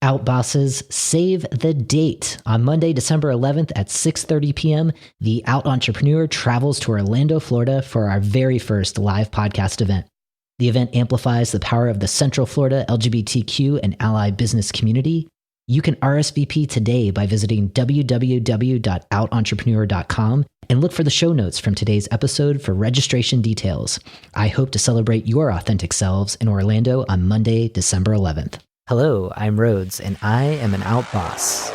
Out bosses, save the date. On Monday, December 11th at 6:30 p.m., the Out Entrepreneur travels to Orlando, Florida for our very first live podcast event. The event amplifies the power of the Central Florida LGBTQ and ally business community. You can RSVP today by visiting www.outentrepreneur.com and look for the show notes from today's episode for registration details. I hope to celebrate your authentic selves in Orlando on Monday, December 11th. Hello, I'm Rhodes, and I am an out boss.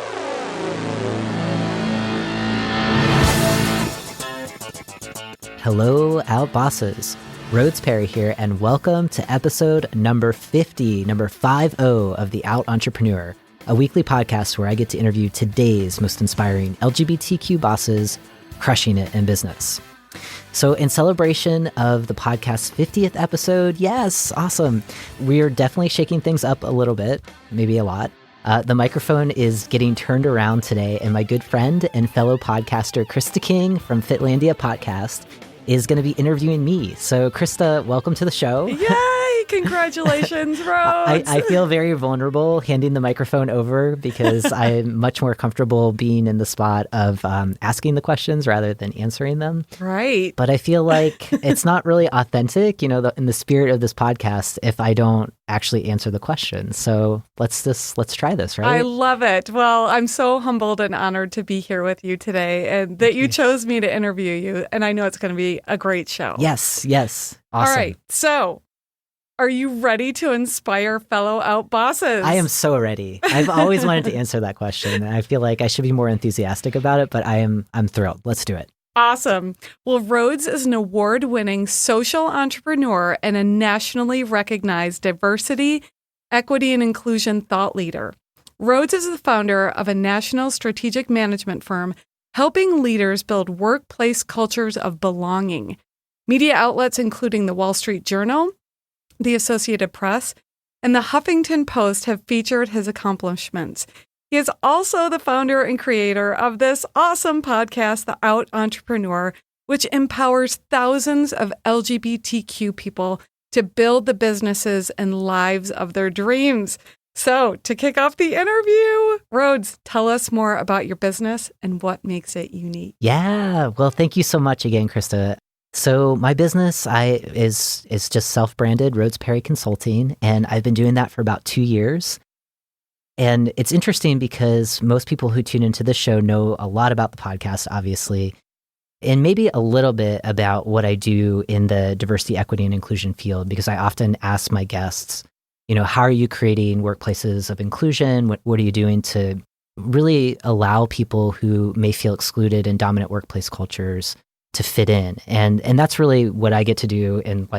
Hello, out bosses. Rhodes Perry here, and welcome to episode number 50 of the Out Entrepreneur, a weekly podcast where I get to interview today's most inspiring LGBTQ bosses crushing it in business. So in celebration of the podcast's 50th episode, yes, awesome. We're definitely shaking things up a little bit, maybe a lot. The microphone is getting turned around today, and my good friend and fellow podcaster, Christa King from Fitlandia Podcast, is going to be interviewing me. So Christa, welcome to the show. Yay! Congratulations, Rhodes. I feel very vulnerable handing the microphone over because I'm much more comfortable being in the spot of asking the questions rather than answering them. Right. But I feel like it's not really authentic, in the spirit of this podcast, if I don't actually answer the question. So let's try this, right? I love it. Well, I'm so humbled and honored to be here with you today and that you chose me to interview you. And I know it's going to be a great show. Yes. Awesome. All right. So are you ready to inspire fellow out bosses? I am so ready. I've always wanted to answer that question. And I feel like I should be more enthusiastic about it, but I'm thrilled. Let's do it. Awesome. Well, Rhodes is an award-winning social entrepreneur and a nationally recognized diversity, equity, and inclusion thought leader. Rhodes is the founder of a national strategic management firm helping leaders build workplace cultures of belonging. Media outlets including the Wall Street Journal, the Associated Press, and the Huffington Post have featured his accomplishments. He is also the founder and creator of this awesome podcast, The Out Entrepreneur, which empowers thousands of LGBTQ people to build the businesses and lives of their dreams. So, to kick off the interview, Rhodes, tell us more about your business and what makes it unique. Yeah, well, thank you so much again, Christa. So my business is just self-branded Rhodes Perry Consulting, and I've been doing that for about 2 years. And it's interesting because most people who tune into this show know a lot about the podcast, obviously, and maybe a little bit about what I do in the diversity, equity, and inclusion field, because I often ask my guests, how are you creating workplaces of inclusion? What are you doing to really allow people who may feel excluded in dominant workplace cultures to fit in? And that's really what I get to do and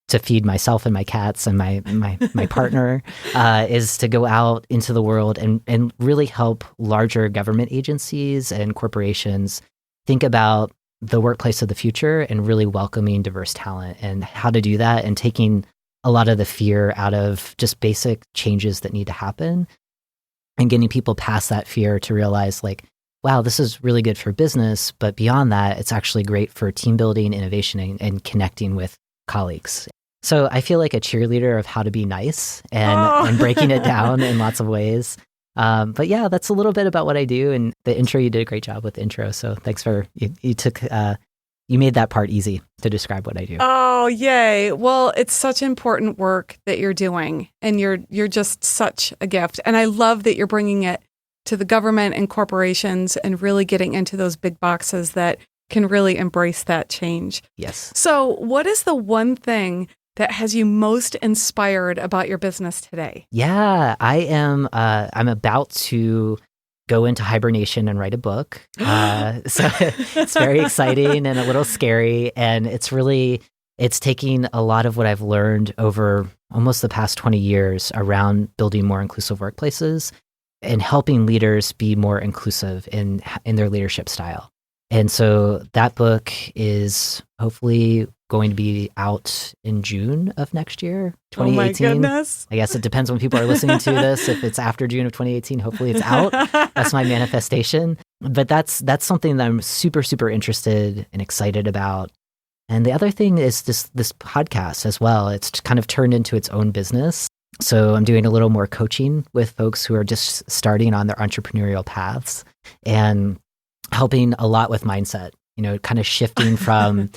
to feed myself and my cats and my partner is to go out into the world and really help larger government agencies and corporations think about the workplace of the future and really welcoming diverse talent and how to do that and taking a lot of the fear out of just basic changes that need to happen and getting people past that fear to realize wow, this is really good for business, but beyond that, it's actually great for team building, innovation, and connecting with colleagues. So I feel like a cheerleader of how to be nice and breaking it down in lots of ways. But yeah, that's a little bit about what I do. And the intro, you did a great job with the intro. So thanks you made that part easy to describe what I do. Oh, yay. Well, it's such important work that you're doing, and you're just such a gift. And I love that you're bringing it to the government and corporations and really getting into those big boxes that can really embrace that change. Yes. So what is the one thing that has you most inspired about your business today? Yeah, I'm about to go into hibernation and write a book. So it's very exciting and a little scary. And it's taking a lot of what I've learned over almost the past 20 years around building more inclusive workplaces and helping leaders be more inclusive in their leadership style. And so that book is hopefully going to be out in June of next year, 2018. Oh my goodness. I guess it depends when people are listening to this. If it's after June of 2018, hopefully it's out. That's my manifestation. But that's something that I'm super, super interested and excited about. And the other thing is this podcast as well. It's kind of turned into its own business. So I'm doing a little more coaching with folks who are just starting on their entrepreneurial paths and helping a lot with mindset, kind of shifting from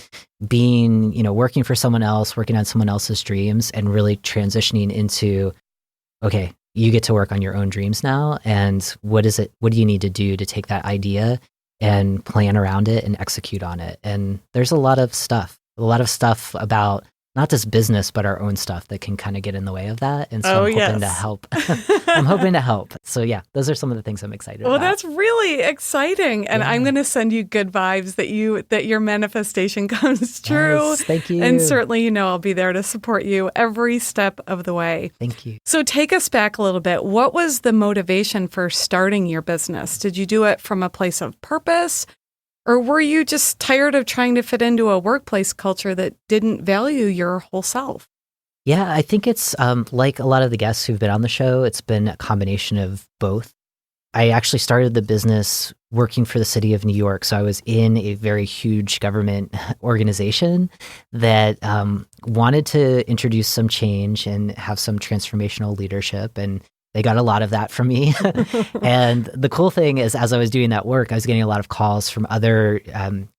being, working for someone else, working on someone else's dreams and really transitioning into, okay, you get to work on your own dreams now. And what do you need to do to take that idea and plan around it and execute on it? And there's a lot of stuff about not just business, but our own stuff that can kind of get in the way of that. And so I'm hoping to help. I'm hoping to help. So yeah, those are some of the things I'm excited about. Well, that's really exciting. And I'm going to send you good vibes that your manifestation comes true. Yes, thank you. And certainly, I'll be there to support you every step of the way. Thank you. So take us back a little bit. What was the motivation for starting your business? Did you do it from a place of purpose? Or were you just tired of trying to fit into a workplace culture that didn't value your whole self? Yeah, I think it's like a lot of the guests who've been on the show, it's been a combination of both. I actually started the business working for the city of New York. So I was in a very huge government organization that wanted to introduce some change and have some transformational leadership. And they got a lot of that from me. And the cool thing is, as I was doing that work, I was getting a lot of calls from other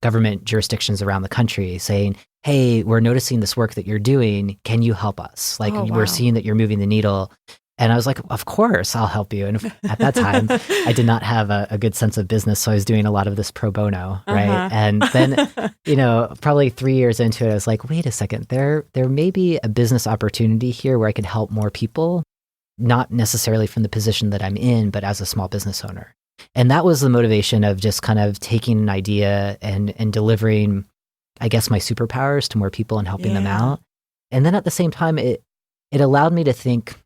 government jurisdictions around the country saying, hey, we're noticing this work that you're doing. Can you help us? We're seeing that you're moving the needle. And I was like, of course, I'll help you. And at that time, I did not have a good sense of business. So I was doing a lot of this pro bono, right? And then, probably 3 years into it, I was like, wait a second, there may be a business opportunity here where I could help more people. Not necessarily from the position that I'm in, but as a small business owner. And that was the motivation of just kind of taking an idea and delivering, I guess, my superpowers to more people and helping them out. And then at the same time, it allowed me to think.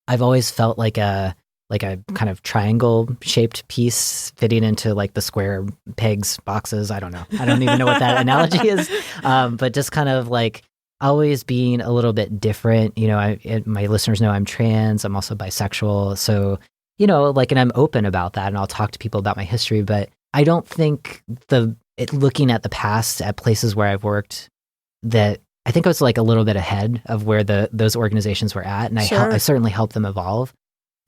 I've always felt like a kind of triangle shaped piece fitting into like the square pegs boxes. I don't know. I don't even know what that analogy is. But just kind of like always being a little bit different. My listeners know I'm trans. I'm also bisexual. So, and I'm open about that and I'll talk to people about my history, but I don't think looking at the past at places where I've worked, that I think I was like a little bit ahead of where those organizations were at. And I certainly helped them evolve.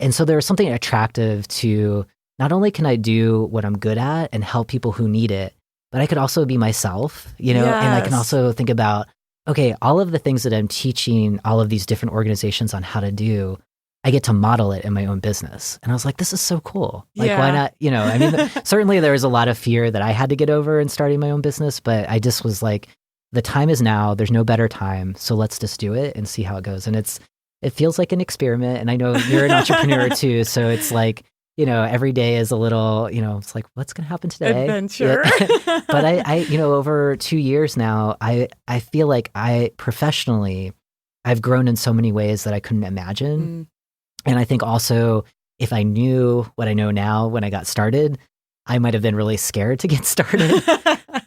And so there was something attractive to not only can I do what I'm good at and help people who need it, but I could also be myself, and I can also think about, okay, all of the things that I'm teaching all of these different organizations on how to do, I get to model it in my own business. And I was like, this is so cool. Why not? Certainly there was a lot of fear that I had to get over in starting my own business, but I just was like, the time is now, there's no better time. So let's just do it and see how it goes. And it feels like an experiment. And I know you're an entrepreneur too. So it's like, every day is a little, it's like, what's going to happen today? Adventure. But I over 2 years now, I feel like professionally, I've grown in so many ways that I couldn't imagine. And I think also if I knew what I know now when I got started, I might have been really scared to get started.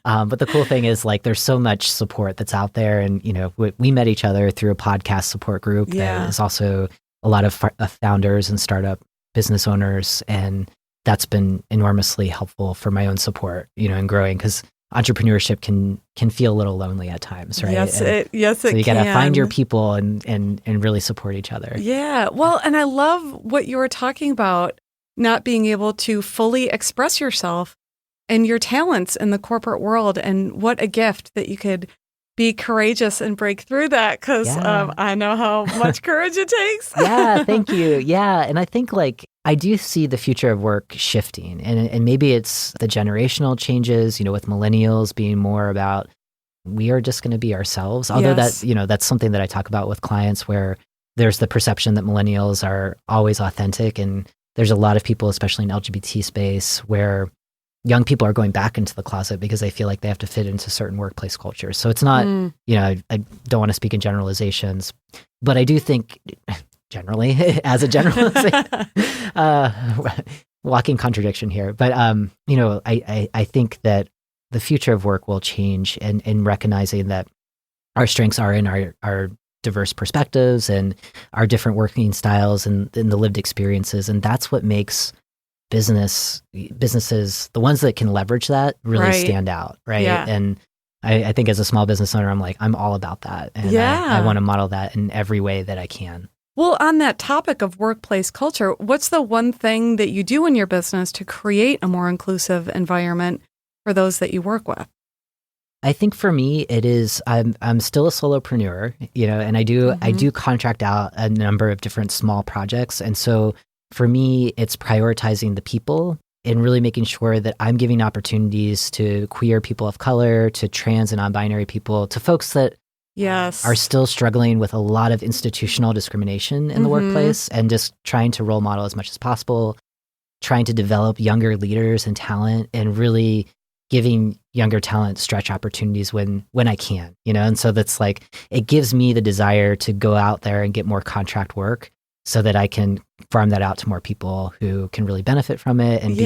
But the cool thing is there's so much support that's out there. And, we met each other through a podcast support group. That is also a lot of founders and startup business owners. And that's been enormously helpful for my own support, and growing, because entrepreneurship can feel a little lonely at times, right? Yes, it so you got to find your people and really support each other. Yeah. Well, and I love what you were talking about, not being able to fully express yourself and your talents in the corporate world. And what a gift that you could be courageous and break through that, because I know how much courage it takes. Yeah, thank you. Yeah. And I think I do see the future of work shifting, and maybe it's the generational changes, with millennials being more about, we are just going to be ourselves. Although that's something that I talk about with clients, where there's the perception that millennials are always authentic. And there's a lot of people, especially in LGBT space, where young people are going back into the closet because they feel like they have to fit into certain workplace cultures. So it's not, I don't want to speak in generalizations, but I do think generally, as a generalization, walking contradiction here. But, I think that the future of work will change, and recognizing that our strengths are in our diverse perspectives and our different working styles and the lived experiences. And that's what makes businesses, the ones that can leverage that, really stand out, right? Yeah. And I think as a small business owner, I'm all about that. And I want to model that in every way that I can. Well, on that topic of workplace culture, what's the one thing that you do in your business to create a more inclusive environment for those that you work with? I think for me, it is I'm still a solopreneur, and I do contract out a number of different small projects. And so for me, it's prioritizing the people and really making sure that I'm giving opportunities to queer people of color, to trans and non-binary people, to folks that are still struggling with a lot of institutional discrimination in the workplace, and just trying to role model as much as possible, trying to develop younger leaders and talent, and really giving younger talent stretch opportunities when I can, and so that's like, it gives me the desire to go out there and get more contract work so that I can farm that out to more people who can really benefit from it and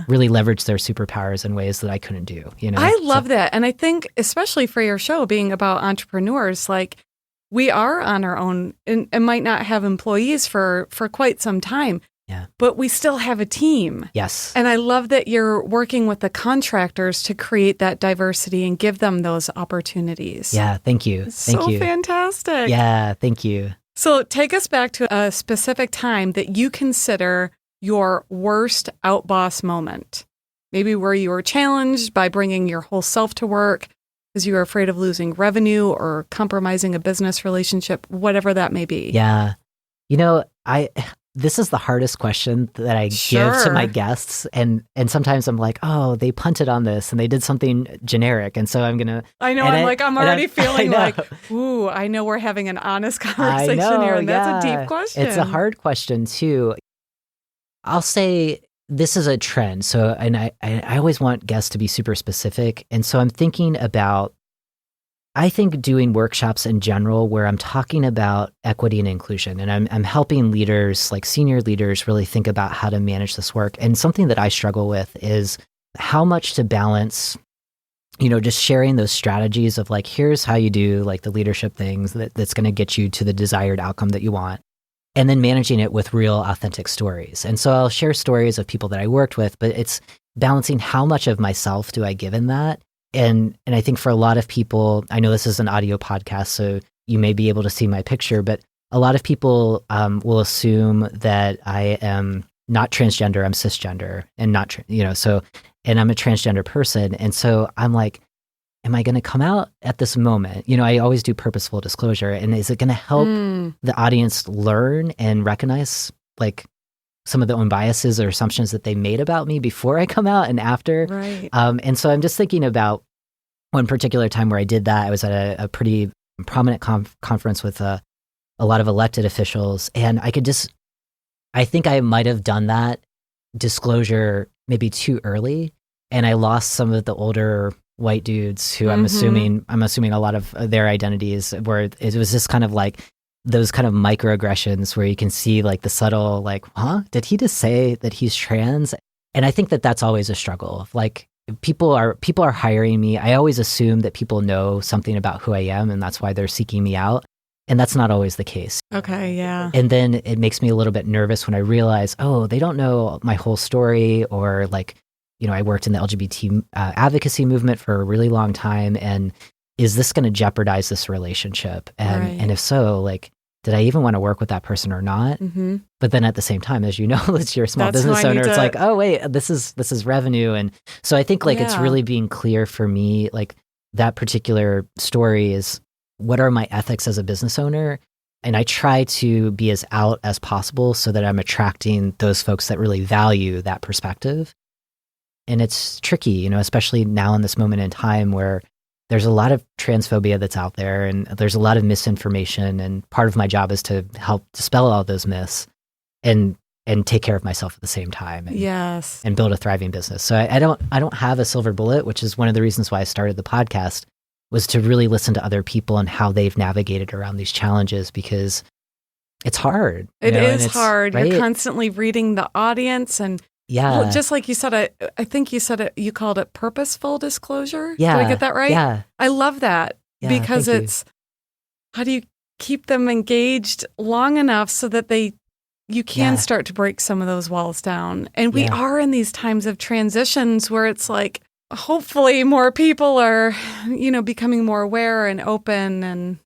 really leverage their superpowers in ways that I couldn't do. I love that. And I think, especially for your show being about entrepreneurs, like, we are on our own and might not have employees for quite some time. Yeah. But we still have a team. Yes. And I love that you're working with the contractors to create that diversity and give them those opportunities. Yeah. Thank you. Thank you. Fantastic. Yeah. Thank you. So take us back to a specific time that you consider your worst outboss moment. Maybe where you were challenged by bringing your whole self to work because you were afraid of losing revenue or compromising a business relationship, whatever that may be. Yeah. This is the hardest question that I give to my guests. And sometimes I'm like, oh, they punted on this and they did something generic. And so I'm going to... I know. I'm already feeling like, ooh, I know we're having an honest conversation here. And that's a deep question. It's a hard question too. I'll say this is a trend. So, and I always want guests to be super specific. And so I'm thinking about, I think doing workshops in general where I'm talking about equity and inclusion, and I'm helping leaders, like senior leaders, really think about how to manage this work. And something that I struggle with is how much to balance, just sharing those strategies of like, here's how you do like the leadership things that's going to get you to the desired outcome that you want, and then managing it with real authentic stories. And so I'll share stories of people that I worked with, but it's balancing how much of myself do I give in that. And I think for a lot of people, I know this is an audio podcast, so you may be able to see my picture, but a lot of people will assume that I am not transgender, I'm cisgender, and not, and I'm a transgender person. And so I'm like, am I going to come out at this moment? I always do purposeful disclosure. And is it going to help the audience learn and recognize like some of the own biases or assumptions that they made about me before I come out and after? Right. And so I'm just thinking about one particular time where I did that. I was at a pretty prominent conference with a lot of elected officials, and I think I might have done that disclosure maybe too early, and I lost some of the older white dudes who I'm assuming a lot of their identities, where it was just kind of like those kind of microaggressions where you can see like the subtle, like, did he just say that he's trans? And I think that that's always a struggle. Like people are hiring me. I always assume that people know something about who I am, and that's why they're seeking me out. And that's not always the case. Okay, yeah. And then it makes me a little bit nervous when I realize, oh, they don't know my whole story, or like, I worked in the LGBT advocacy movement for a really long time, and is this going to jeopardize this relationship? And if so, like, did I even want to work with that person or not? Mm-hmm. But then at the same time, as you know, as you're a small business owner, it's like, oh wait, this is revenue. And so I think like it's really being clear for me, like that particular story is, what are my ethics as a business owner? And I try to be as out as possible so that I'm attracting those folks that really value that perspective. And it's tricky, especially now in this moment in time where there's a lot of transphobia that's out there, and there's a lot of misinformation. And part of my job is to help dispel all those myths and take care of myself at the same time. And build a thriving business. So I don't have a silver bullet, which is one of the reasons why I started the podcast, was to really listen to other people and how they've navigated around these challenges, because it's hard. It is hard. Right? You're constantly reading the audience, and well, just like you said, I think you said it, you called it purposeful disclosure. Yeah. Did I get that right? Yeah. I love that, because it's, how do you keep them engaged long enough so that you can start to break some of those walls down? And we are in these times of transitions where it's like, hopefully more people are, becoming more aware and open. And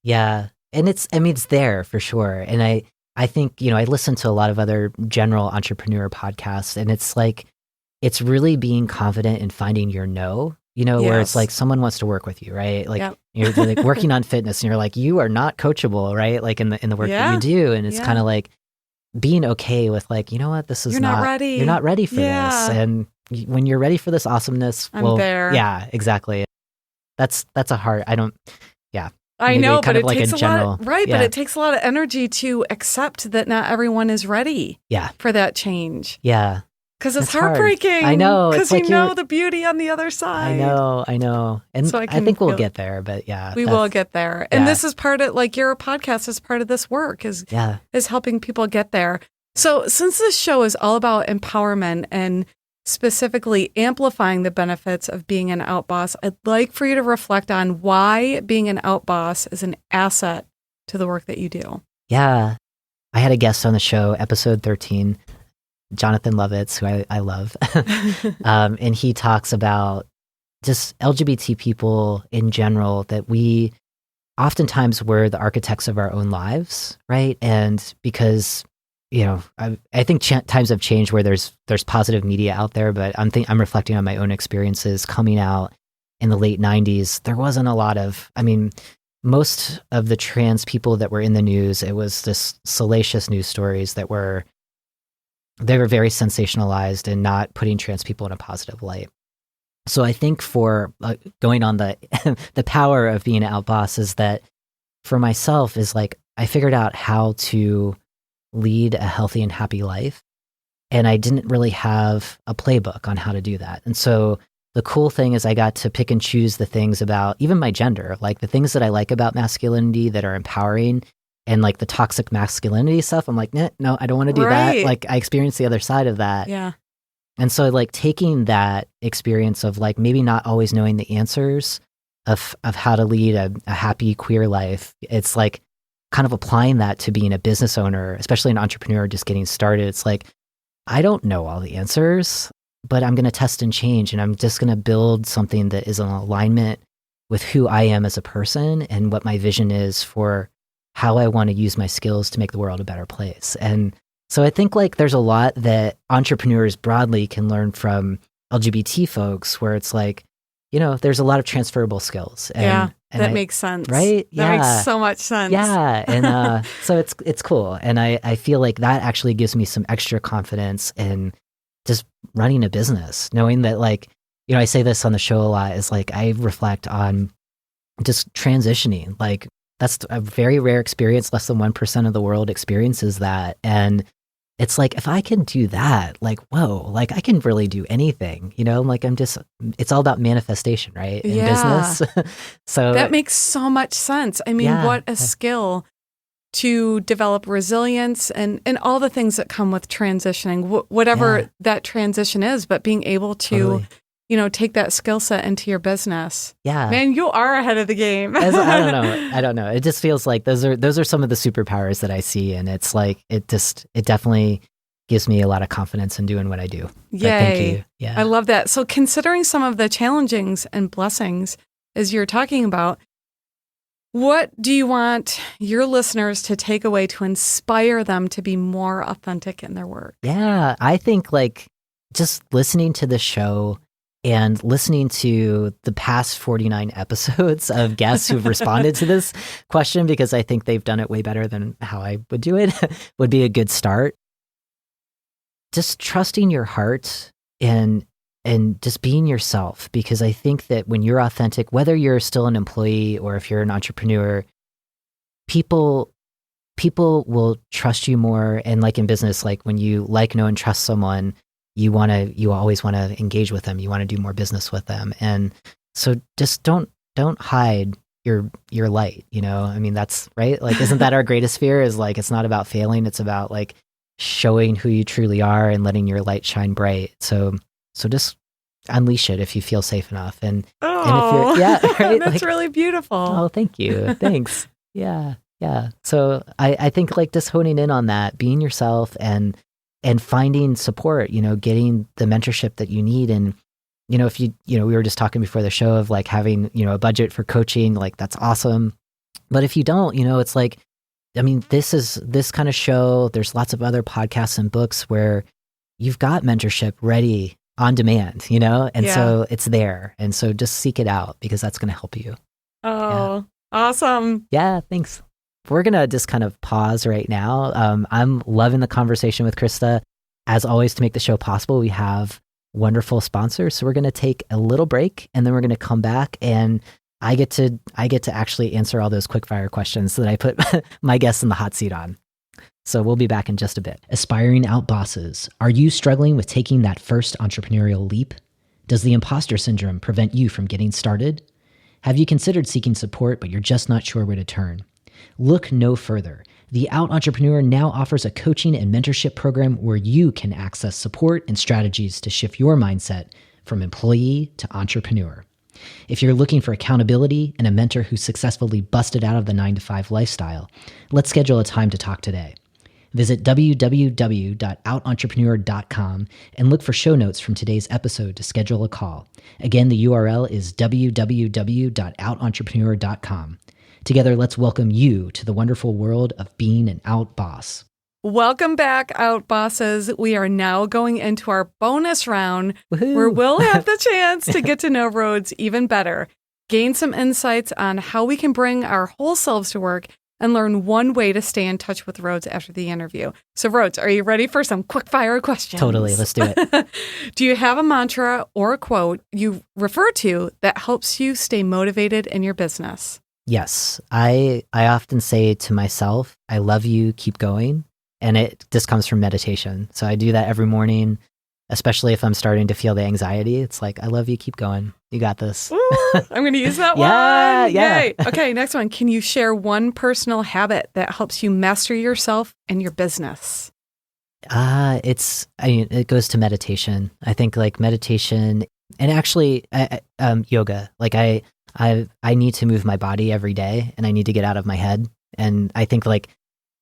and it's there for sure. And I I think, I listen to a lot of other general entrepreneur podcasts, and it's like, it's really being confident in finding your no, where it's like someone wants to work with you, right? Like you're like working on fitness and you're like, you are not coachable, right? Like in the work that you do. And it's kind of like being okay with like, you know what, this is you're not ready. You're not ready for this. And when you're ready for this awesomeness, I'm there. Yeah, exactly. That's a hard, I know, but it like takes a general, lot, right? Yeah. But it takes a lot of energy to accept that not everyone is ready for that change. Yeah. Because it's heartbreaking. Hard. I know. Because you know the beauty on the other side. I know. And so I think we'll get there, but we will get there. And this is part of, like, your podcast is part of this work, is helping people get there. So since this show is all about empowerment and specifically amplifying the benefits of being an out boss, I'd like for you to reflect on why being an out boss is an asset to the work that you do. Yeah. I had a guest on the show, episode 13, Jonathan Lovitz, who I love. And he talks about just LGBT people in general, that we oftentimes we're the architects of our own lives, right? And because, I think times have changed where there's positive media out there, but I'm reflecting on my own experiences coming out in the late 90s. There wasn't a lot of, most of the trans people that were in the news, it was this salacious news stories that were very sensationalized and not putting trans people in a positive light. So I think for going on the the power of being an out boss is that for myself is like, I figured out how to lead a healthy and happy life. And I didn't really have a playbook on how to do that. And so the cool thing is I got to pick and choose the things about even my gender, like the things that I like about masculinity that are empowering, and like the toxic masculinity stuff, I'm like, no, I don't want to do that. Like I experienced the other side of that. Yeah. And so like taking that experience of like maybe not always knowing the answers of how to lead a happy queer life, it's like kind of applying that to being a business owner, especially an entrepreneur just getting started. It's like, I don't know all the answers, but I'm going to test and change, and I'm just going to build something that is in alignment with who I am as a person and what my vision is for how I want to use my skills to make the world a better place. And so I think like there's a lot that entrepreneurs broadly can learn from LGBT folks, where it's like, there's a lot of transferable skills. And, that makes sense. Right? That makes so much sense. Yeah. And so it's cool. And I feel like that actually gives me some extra confidence in just running a business, knowing that like, I say this on the show a lot, is like I reflect on just transitioning. Like that's a very rare experience. Less than 1% of the world experiences that. And it's like, if I can do that, like, whoa, like I can really do anything, like it's all about manifestation, right? In business. So that makes so much sense. I mean, what a skill to develop resilience and all the things that come with transitioning, whatever that transition is, but being able to, take that skill set into your business. Yeah. Man, you are ahead of the game. I don't know. It just feels like those are some of the superpowers that I see. And it's like, it definitely gives me a lot of confidence in doing what I do. Yay. Thank you. Yeah. I love that. So considering some of the challengings and blessings as you're talking about, what do you want your listeners to take away to inspire them to be more authentic in their work? Yeah. I think like just listening to the show and listening to the past 49 episodes of guests who've responded to this question, because I think they've done it way better than how I would do it, would be a good start. Just trusting your heart and just being yourself, because I think that when you're authentic, whether you're still an employee or if you're an entrepreneur, people will trust you more. And like in business, like when you like, know, and trust someone, you always want to engage with them. You want to do more business with them. And so just don't hide your light, I mean, that's right. Like, isn't that our greatest fear, is like, it's not about failing. It's about like showing who you truly are and letting your light shine bright. So just unleash it if you feel safe enough. And if you're, right. That's like, really beautiful. Oh, thank you. Thanks. Yeah. So I think like just honing in on that, being yourself and finding support, getting the mentorship that you need. And, if we were just talking before the show of like having, a budget for coaching, like that's awesome. But if you don't, it's like I mean, this kind of show, there's lots of other podcasts and books where you've got mentorship ready on demand, and so it's there. And so just seek it out because that's going to help you. Oh, awesome. Yeah, thanks. We're going to just kind of pause right now. I'm loving the conversation with Christa. As always, to make the show possible, we have wonderful sponsors. So we're going to take a little break and then we're going to come back and I get to actually answer all those quickfire questions that I put my guests in the hot seat on. So we'll be back in just a bit. Aspiring out bosses, are you struggling with taking that first entrepreneurial leap? Does the imposter syndrome prevent you from getting started? Have you considered seeking support, but you're just not sure where to turn? Look no further. The Out Entrepreneur now offers a coaching and mentorship program where you can access support and strategies to shift your mindset from employee to entrepreneur. If you're looking for accountability and a mentor who successfully busted out of the 9-to-5 lifestyle, let's schedule a time to talk today. Visit www.outentrepreneur.com and look for show notes from today's episode to schedule a call. Again, the URL is www.outentrepreneur.com. Together, let's welcome you to the wonderful world of being an out boss. Welcome back, Out Bosses. We are now going into our bonus round Woohoo! where we'll have the chance to get to know Rhodes even better, gain some insights on how we can bring our whole selves to work, and learn one way to stay in touch with Rhodes after the interview. So, Rhodes, are you ready for some quick fire questions? Totally. Let's do it. Do you have a mantra or a quote you refer to that helps you stay motivated in your business? Yes. I often say to myself, I love you, keep going. And this comes from meditation. So I do that every morning, especially if I'm starting to feel the anxiety. It's like, I love you, keep going. You got this. Ooh, I'm going to use that one. Yeah. Yay. Okay, next one. Can you share one personal habit that helps you master yourself and your business? It goes to meditation. I think like meditation and actually yoga. Like I need to move my body every day and I need to get out of my head. And I think like,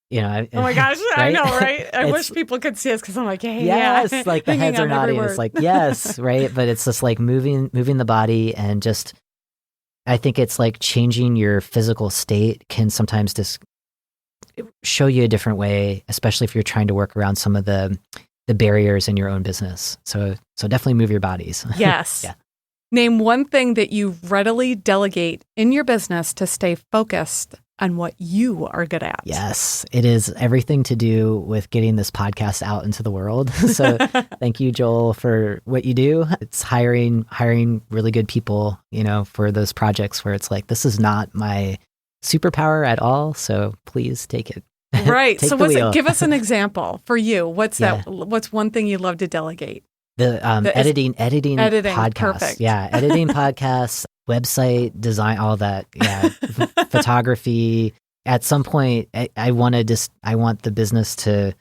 oh my gosh, right? I know, right? I wish people could see us because I'm like, hey, yes, yeah. like the heads are nodding. It's like, yes, right? But it's just like moving the body and just, I think it's like changing your physical state can sometimes just show you a different way, especially if you're trying to work around some of the barriers in your own business. So definitely move your bodies. Yes. Yeah. Name one thing that you readily delegate in your business to stay focused on what you are good at. Yes, it is everything to do with getting this podcast out into the world. So thank you, Joel, for what you do. It's hiring really good people, for those projects where it's like, this is not my superpower at all. So please take it. Right. Take So the wheel. give us an example for you. What's that? What's one thing you love to delegate? The editing podcasts. Perfect. Yeah, editing podcasts, website design, all that. Yeah, photography. At some point, I want the business to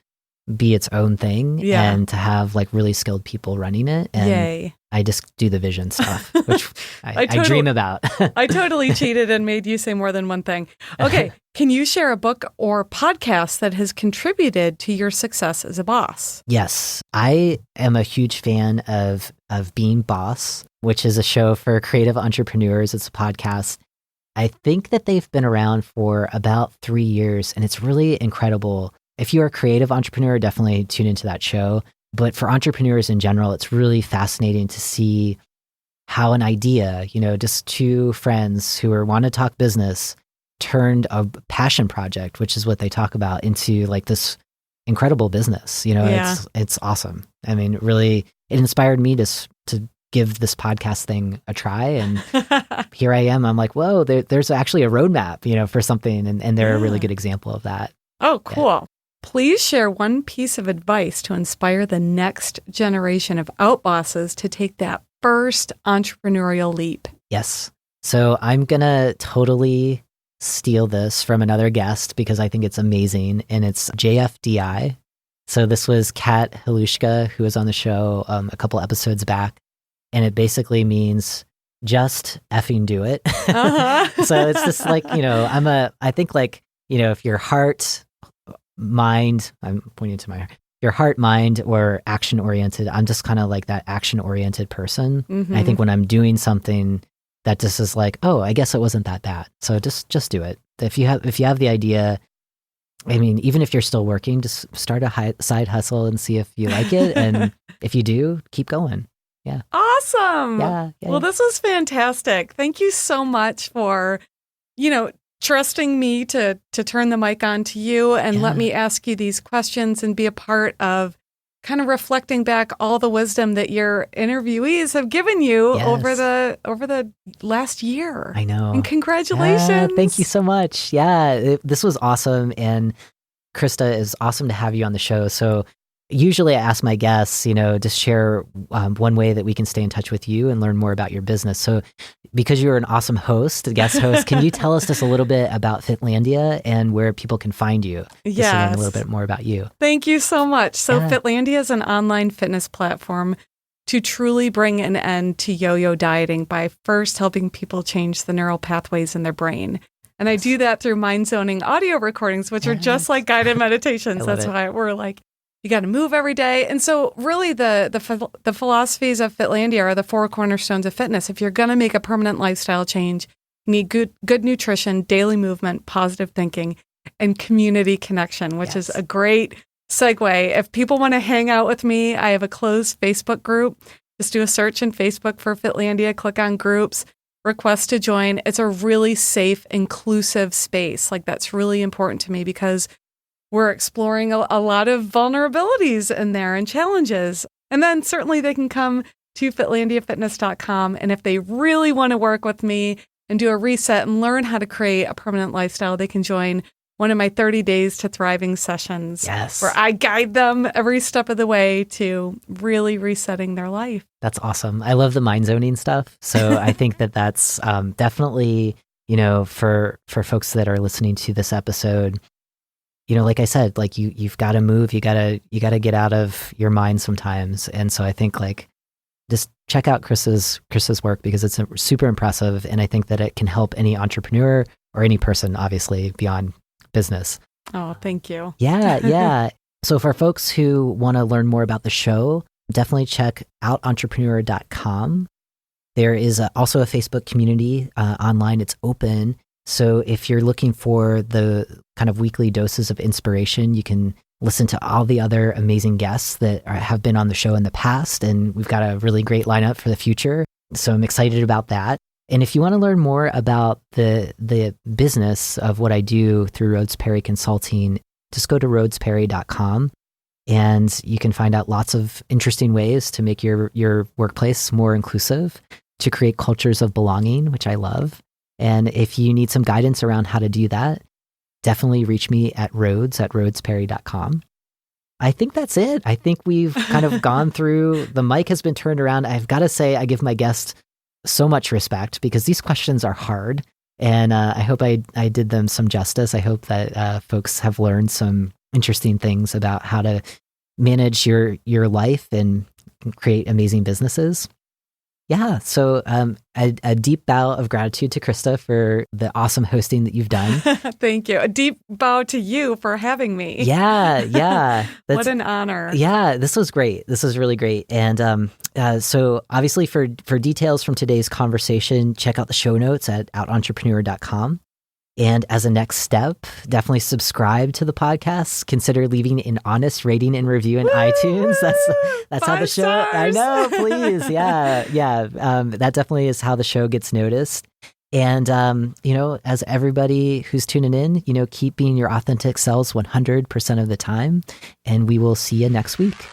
be its own thing and to have like really skilled people running it. And yay. I just do the vision stuff, which I dream about. I totally cheated and made you say more than one thing. Okay. Can you share a book or podcast that has contributed to your success as a boss? Yes. I am a huge fan of Being Boss, which is a show for creative entrepreneurs. It's a podcast. I think that they've been around for about 3 years, and it's really incredible. If you're a creative entrepreneur, definitely tune into that show. But for entrepreneurs in general, it's really fascinating to see how an idea, just two friends who want to talk business turned a passion project, which is what they talk about, into like this incredible business. It's awesome. I mean, really, it inspired me to give this podcast thing a try. And here I am. I'm like, whoa, there's actually a roadmap, for something. And they're a really good example of that. Oh, cool. Yeah. Please share one piece of advice to inspire the next generation of out bosses to take that first entrepreneurial leap. Yes. So I'm going to totally steal this from another guest because I think it's amazing. And it's JFDI. So this was Kat Halushka, who was on the show a couple episodes back. And it basically means just effing do it. Uh-huh. So it's just like, I think like, if your heart, mind, I'm pointing to your heart, mind, or action oriented. I'm just kind of like that action oriented person. Mm-hmm. I think when I'm doing something that just is like, oh, I guess it wasn't that bad. So just do it. If you have the idea, I mean, even if you're still working, just start a side hustle and see if you like it. And if you do, keep going. Yeah. Awesome. Yeah. Well, this was fantastic. Thank you so much for, trusting me to turn the mic on to you and let me ask you these questions and be a part of kind of reflecting back all the wisdom that your interviewees have given you over the last year. I know. And congratulations. Thank you so much. Yeah, this was awesome. And Christa, is awesome to have you on the show. So usually I ask my guests, to share one way that we can stay in touch with you and learn more about your business. So because you're an awesome host, guest host, can you tell us just a little bit about Fitlandia and where people can find you? Just to learn a little bit more about you. Thank you so much. So Fitlandia is an online fitness platform to truly bring an end to yo-yo dieting by first helping people change the neural pathways in their brain. And I do that through mind zoning audio recordings, which are just like guided meditations. That's why we're like, you got to move every day. And so really the philosophies of Fitlandia are the 4 cornerstones of fitness. If you're going to make a permanent lifestyle change, you need good nutrition, daily movement, positive thinking, and community connection, which is a great segue. If people want to hang out with me, I have a closed Facebook group. Just do a search in Facebook for Fitlandia, click on groups, request to join. It's a really safe, inclusive space. Like that's really important to me because we're exploring a lot of vulnerabilities in there and challenges. And then certainly they can come to fitlandiafitness.com. And if they really want to work with me and do a reset and learn how to create a permanent lifestyle, they can join one of my 30 Days to Thriving sessions where I guide them every step of the way to really resetting their life. That's awesome. I love the mind zoning stuff. So I think that's definitely, for folks that are listening to this episode, like I said, like you've got to move, you gotta get out of your mind sometimes. And so I think like just check out Chris's work because it's super impressive. And I think that it can help any entrepreneur or any person, obviously, beyond business. Oh, thank you. Yeah. So for folks who want to learn more about the show, definitely check out outentrepreneur.com. There is also a Facebook community online. It's open. So if you're looking for the kind of weekly doses of inspiration, you can listen to all the other amazing guests that have been on the show in the past. And we've got a really great lineup for the future. So I'm excited about that. And if you want to learn more about the business of what I do through Rhodes Perry Consulting, just go to rhodesperry.com and you can find out lots of interesting ways to make your workplace more inclusive, to create cultures of belonging, which I love. And if you need some guidance around how to do that, definitely reach me at rhodesperry.com. I think that's it. I think we've kind of gone through, the mic has been turned around. I've got to say, I give my guests so much respect because these questions are hard. And I hope I did them some justice. I hope that folks have learned some interesting things about how to manage your life and create amazing businesses. Yeah. So a deep bow of gratitude to Christa for the awesome hosting that you've done. Thank you. A deep bow to you for having me. Yeah. What an honor. Yeah, this was great. This was really great. And so obviously for details from today's conversation, check out the show notes at outentrepreneur.com. And as a next step, definitely subscribe to the podcast. Consider leaving an honest rating and review in iTunes. That's how the show. Stars. I know, please, yeah. That definitely is how the show gets noticed. And as everybody who's tuning in, keep being your authentic selves 100% of the time. And we will see you next week.